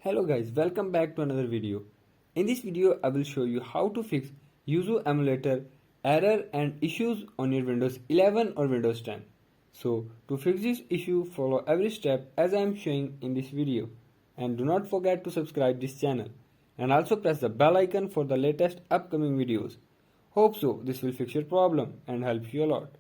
Hello guys, welcome back to another video. In this video, I will show you how to fix Yuzu Emulator error and issues on your Windows 11 or Windows 10. So, to fix this issue, follow every step as I am showing in this video. And do not forget to subscribe this channel. And also press the bell icon for the latest upcoming videos. Hope so, this will fix your problem and help you a lot.